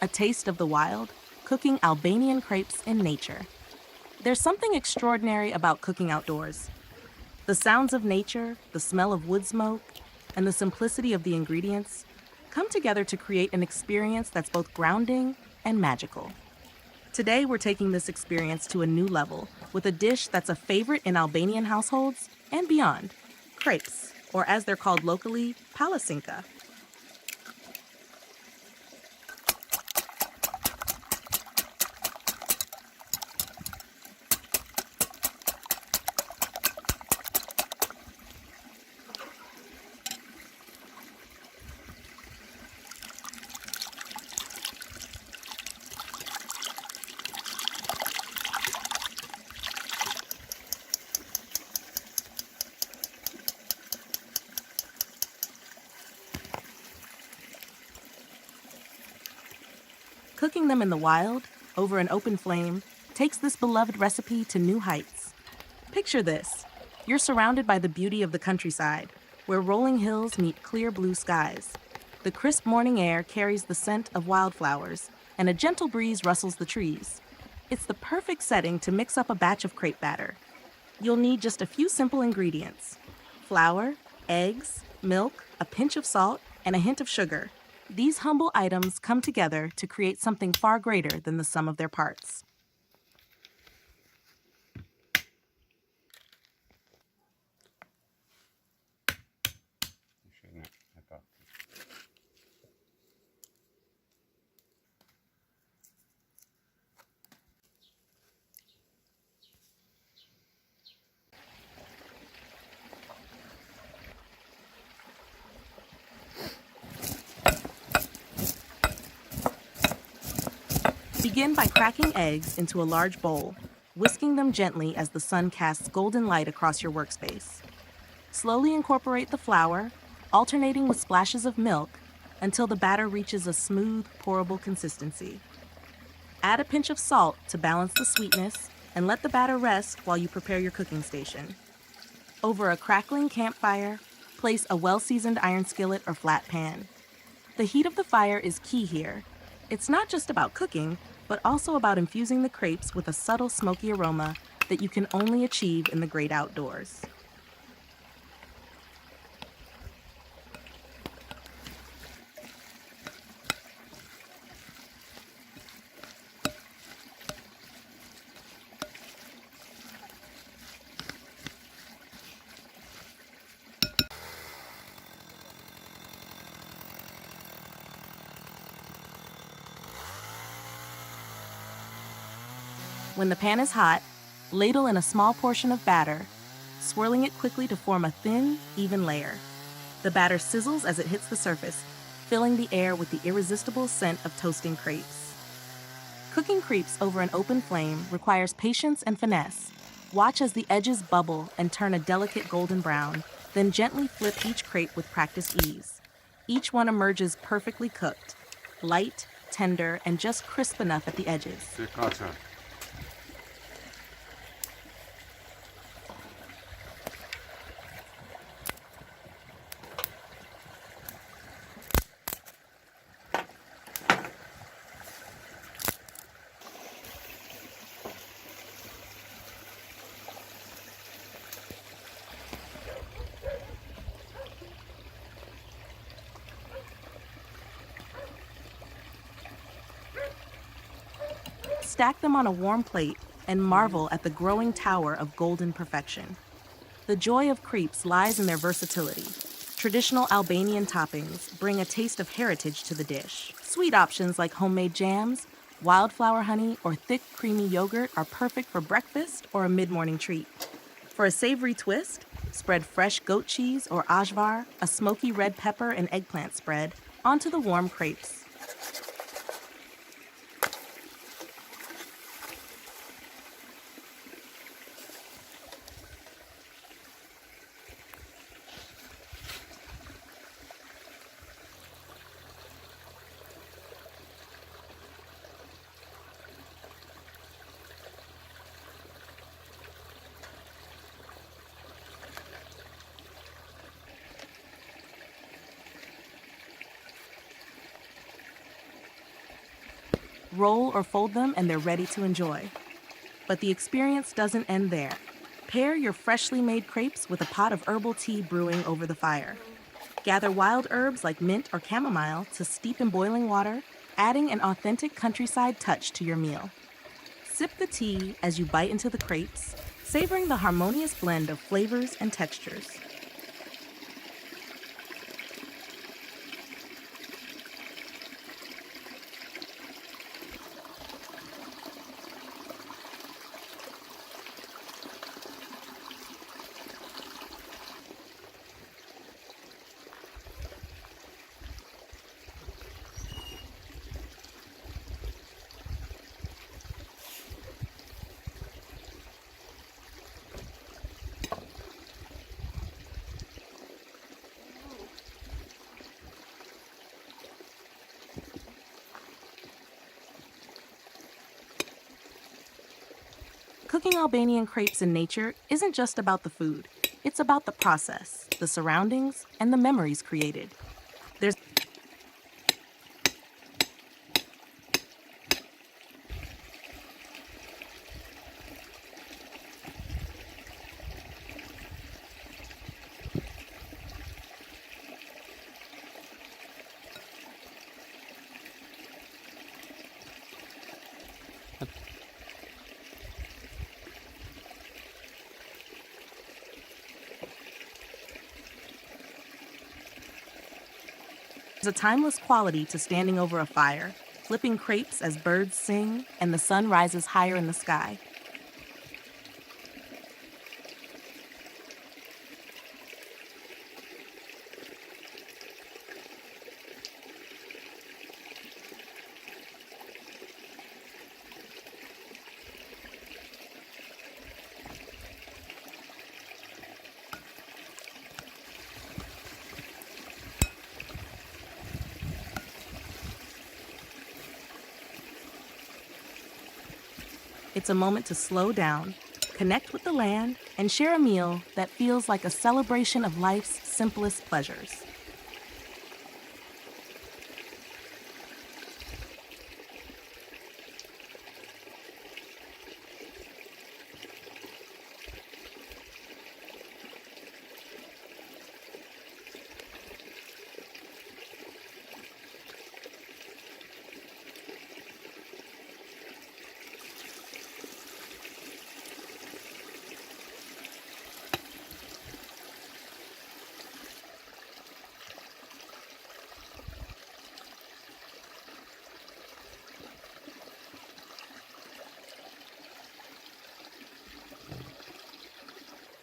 A taste of the wild, cooking Albanian crepes in nature. There's something extraordinary about cooking outdoors. The sounds of nature, the smell of wood smoke, and the simplicity of the ingredients come together to create an experience that's both grounding and magical. Today, we're taking this experience to a new level with a dish that's a favorite in Albanian households and beyond, crepes, or as they're called locally, palacinka. Cooking them in the wild, over an open flame, takes this beloved recipe to new heights. Picture this. You're surrounded by the beauty of the countryside, where rolling hills meet clear blue skies. The crisp morning air carries the scent of wildflowers, and a gentle breeze rustles the trees. It's the perfect setting to mix up a batch of crepe batter. You'll need just a few simple ingredients: flour, eggs, milk, a pinch of salt, and a hint of sugar. These humble items come together to create something far greater than the sum of their parts. Begin by cracking eggs into a large bowl, whisking them gently as the sun casts golden light across your workspace. Slowly incorporate the flour, alternating with splashes of milk until the batter reaches a smooth, pourable consistency. Add a pinch of salt to balance the sweetness and let the batter rest while you prepare your cooking station. Over a crackling campfire, place a well-seasoned iron skillet or flat pan. The heat of the fire is key here. It's not just about cooking, but also about infusing the crepes with a subtle smoky aroma that you can only achieve in the great outdoors. When the pan is hot, ladle in a small portion of batter, swirling it quickly to form a thin, even layer. The batter sizzles as it hits the surface, filling the air with the irresistible scent of toasting crepes. Cooking crepes over an open flame requires patience and finesse. Watch as the edges bubble and turn a delicate golden brown, then gently flip each crepe with practiced ease. Each one emerges perfectly cooked, light, tender, and just crisp enough at the edges. Stack them on a warm plate and marvel at the growing tower of golden perfection. The joy of crepes lies in their versatility. Traditional Albanian toppings bring a taste of heritage to the dish. Sweet options like homemade jams, wildflower honey, or thick, creamy yogurt are perfect for breakfast or a mid-morning treat. For a savory twist, spread fresh goat cheese or ajvar, a smoky red pepper and eggplant spread, onto the warm crepes. Roll or fold them and they're ready to enjoy. But the experience doesn't end there. Pair your freshly made crepes with a pot of herbal tea brewing over the fire. Gather wild herbs like mint or chamomile to steep in boiling water, adding an authentic countryside touch to your meal. Sip the tea as you bite into the crepes, savoring the harmonious blend of flavors and textures. Cooking Albanian crepes in nature isn't just about the food. It's about the process, the surroundings, and the memories created. There's a timeless quality to standing over a fire, flipping crepes as birds sing and the sun rises higher in the sky. It's a moment to slow down, connect with the land, and share a meal that feels like a celebration of life's simplest pleasures.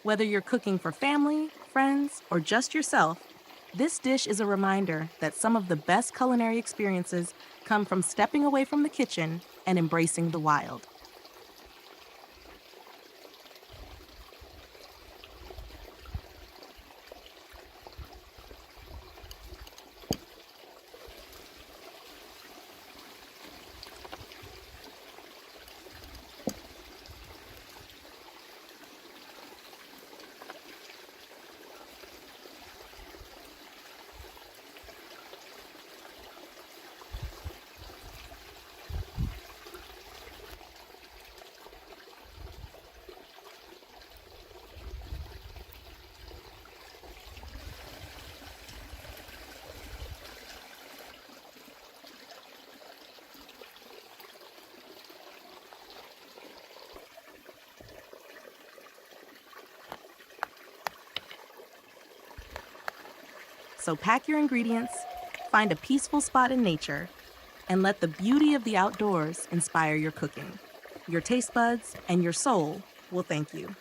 Whether you're cooking for family, friends, or just yourself, this dish is a reminder that some of the best culinary experiences come from stepping away from the kitchen and embracing the wild. So pack your ingredients, find a peaceful spot in nature, and let the beauty of the outdoors inspire your cooking. Your taste buds and your soul will thank you.